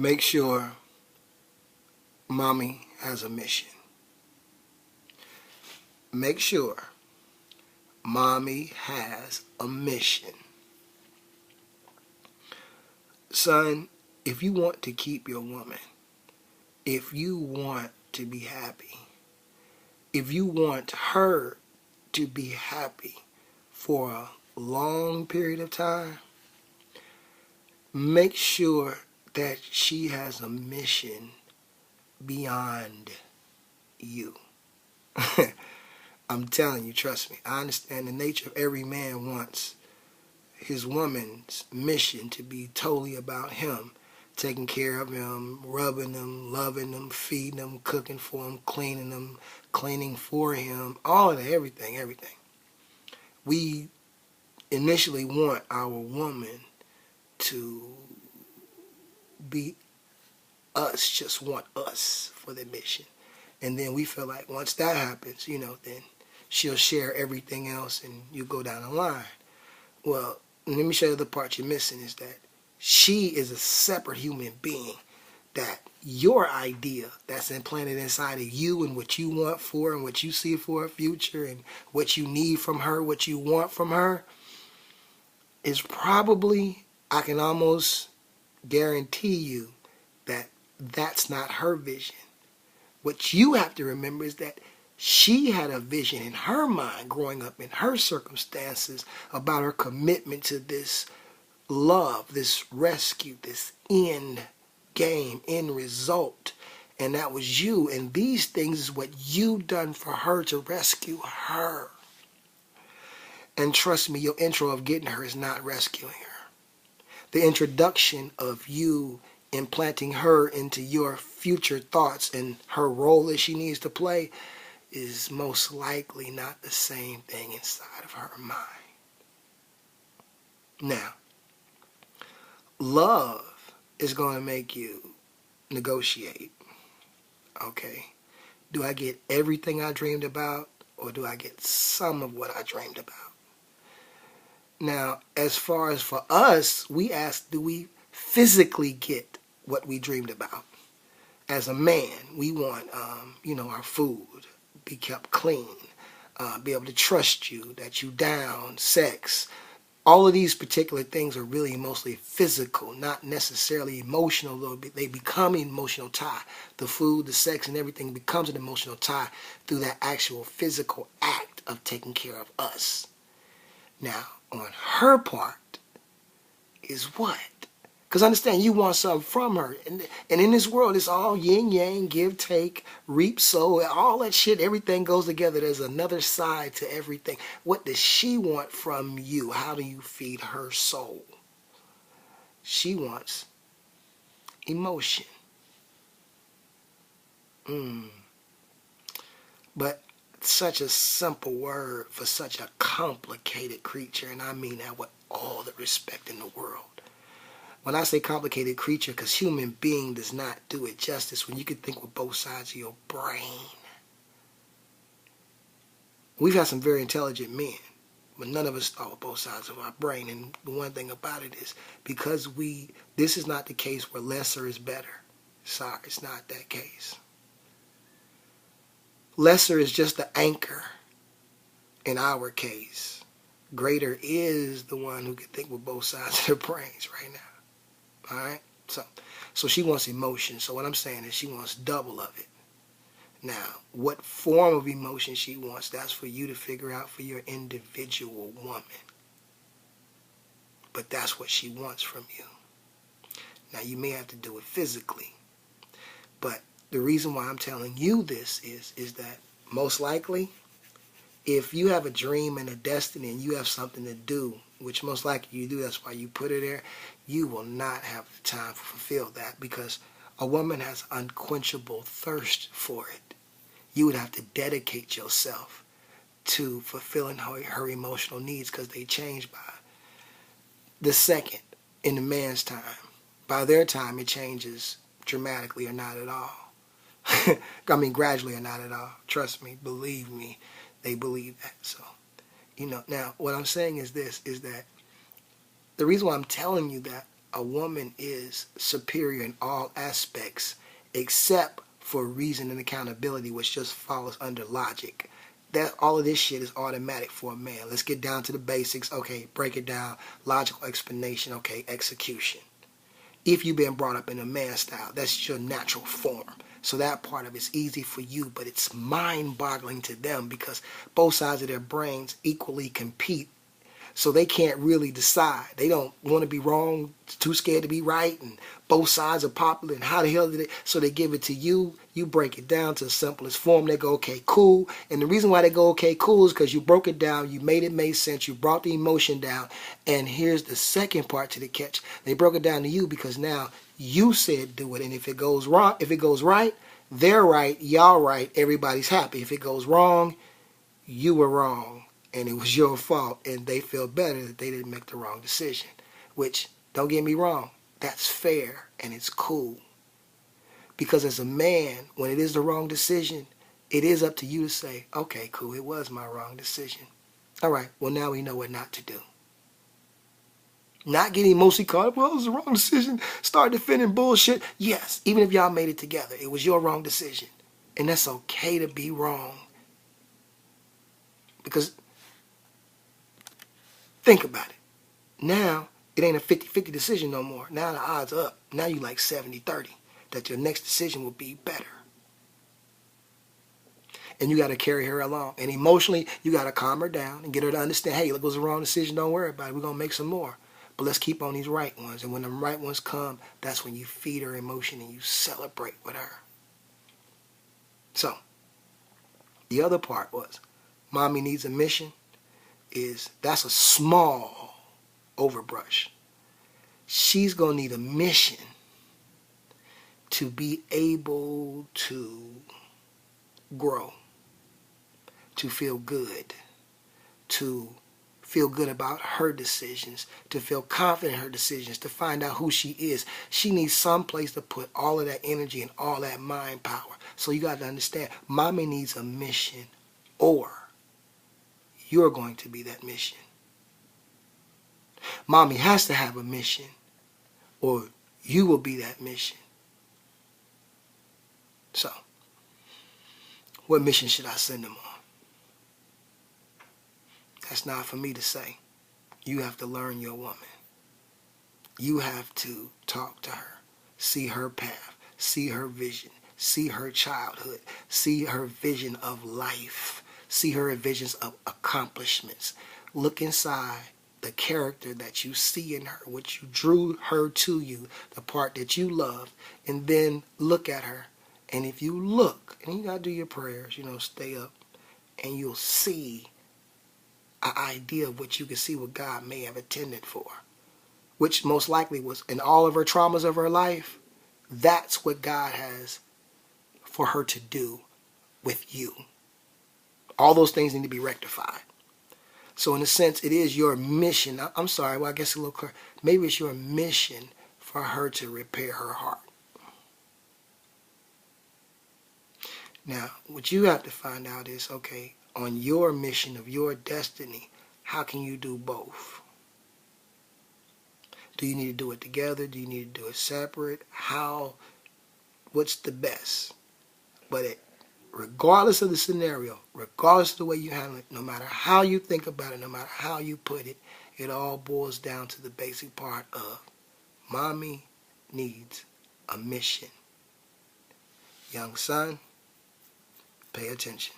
Make sure mommy has a mission. Make sure mommy has a mission. Son, if you want to keep your woman, if you want to be happy, if you want her to be happy for a long period of time, make sure that she has a mission beyond you. I'm telling you, trust me. I understand the nature of every man wants his woman's mission to be totally about him, taking care of him, rubbing him, loving him, feeding him, cooking for him, cleaning for him, all of that, everything. We initially want our woman to be us, just want us for the mission. And then we feel like once that happens, then she'll share everything else and you go down the line. Well, let me show you the part you're missing is that she is a separate human being, that your idea that's implanted inside of you and what you want for and what you see for her future and what you need from her, what you want from her, is probably, I can almost guarantee you that that's not her vision. What you have to remember is that she had a vision in her mind growing up in her circumstances about her commitment to this love, this rescue, this end game, end result. And that was you. And these things is what you done for her to rescue her. And trust me, your intro of getting her is not rescuing her. The introduction of you implanting her into your future thoughts and her role that she needs to play is most likely not the same thing inside of her mind. Now, love is going to make you negotiate. Okay? Do I get everything I dreamed about, or do I get some of what I dreamed about? Now, as far as for us, we ask, do we physically get what we dreamed about? As a man, we want, our food, be kept clean, be able to trust you, that you down, sex. All of these particular things are really mostly physical, not necessarily emotional, though they become an emotional tie. The food, the sex, and everything becomes an emotional tie through that actual physical act of taking care of us. Now, on her part is what? Because understand, you want something from her. And in this world, it's all yin yang, give, take, reap, sow, all that shit, everything goes together. There's another side to everything. What does she want from you? How do you feed her soul? She wants emotion. But such a simple word for such a complicated creature, and I mean that with all the respect in the world. When I say complicated creature, because human being does not do it justice when you can think with both sides of your brain. We've had some very intelligent men, but none of us thought with both sides of our brain. And the one thing about it is, because this is not the case where lesser is better. Sorry, it's not that case. Lesser is just the anchor in our case. Greater is the one who can think with both sides of their brains right now. All right? So she wants emotion. So what I'm saying is she wants double of it. Now, what form of emotion she wants, that's for you to figure out for your individual woman. But that's what she wants from you. Now, you may have to do it physically. But the reason why I'm telling you this is that most likely, if you have a dream and a destiny and you have something to do, which most likely you do, that's why you put her there, you will not have the time to fulfill that, because a woman has unquenchable thirst for it. You would have to dedicate yourself to fulfilling her emotional needs, because they change by the second in the man's time. By their time, it changes dramatically or not at all. I mean, gradually or not at all. Trust me, believe me, they believe that. So, now what I'm saying is this, is that the reason why I'm telling you that a woman is superior in all aspects except for reason and accountability, which just follows under logic. That all of this shit is automatic for a man. Let's get down to the basics. Okay, break it down. Logical explanation. Okay, execution. If you've been brought up in a man style, that's your natural form. So that part of it's easy for you, but it's mind-boggling to them because both sides of their brains equally compete. So they can't really decide. They don't want to be wrong, too scared to be right, and both sides are popular, and how the hell did it? So they give it to you. You break it down to the simplest form. They go, okay, cool. And the reason why they go, okay, cool is because you broke it down, you made it make sense, you brought the emotion down. And here's the second part to the catch. They broke it down to you because now you said do it. And if it goes wrong, if it goes right, they're right, y'all right, everybody's happy. If it goes wrong, you were wrong. And it was your fault, and they feel better that they didn't make the wrong decision. Which, don't get me wrong, that's fair, and it's cool. Because as a man, when it is the wrong decision, it is up to you to say, okay, cool, it was my wrong decision. All right, well, now we know what not to do. Not getting emotionally caught up, well, it was the wrong decision, start defending bullshit. Yes, even if y'all made it together, it was your wrong decision. And that's okay to be wrong. Because think about it. Now, it ain't a 50-50 decision no more. Now the odds are up. Now you like 70-30 that your next decision will be better. And you got to carry her along. And emotionally, you got to calm her down and get her to understand, hey, look, it was the wrong decision. Don't worry about it. We're going to make some more. But let's keep on these right ones. And when the right ones come, that's when you feed her emotion and you celebrate with her. So, the other part was, mommy needs a mission. That's a small overbrush. She's going to need a mission to be able to grow, to feel good about her decisions, to feel confident in her decisions, to find out who she is. She needs some place to put all of that energy and all that mind power. So you got to understand, mommy needs a mission, or you're going to be that mission. Mommy has to have a mission, or you will be that mission. So, what mission should I send them on? That's not for me to say. You have to learn your woman. You have to talk to her, see her path, see her vision, see her childhood, see her vision of life, see her visions of accomplishments. Look inside the character that you see in her, which you drew her to you, the part that you love, and then look at her. And if you look, and you got to do your prayers, stay up, and you'll see an idea of what you can see what God may have intended for, which most likely was in all of her traumas of her life. That's what God has for her to do with you. All those things need to be rectified. So in a sense, it is your mission. I'm sorry, well, I guess a little clear. Maybe it's your mission for her to repair her heart. Now, what you have to find out is, okay, on your mission of your destiny, how can you do both? Do you need to do it together? Do you need to do it separate? What's the best? But regardless of the scenario, regardless of the way you handle it, no matter how you think about it, no matter how you put it, it all boils down to the basic part of mommy needs a mission. Young son, pay attention.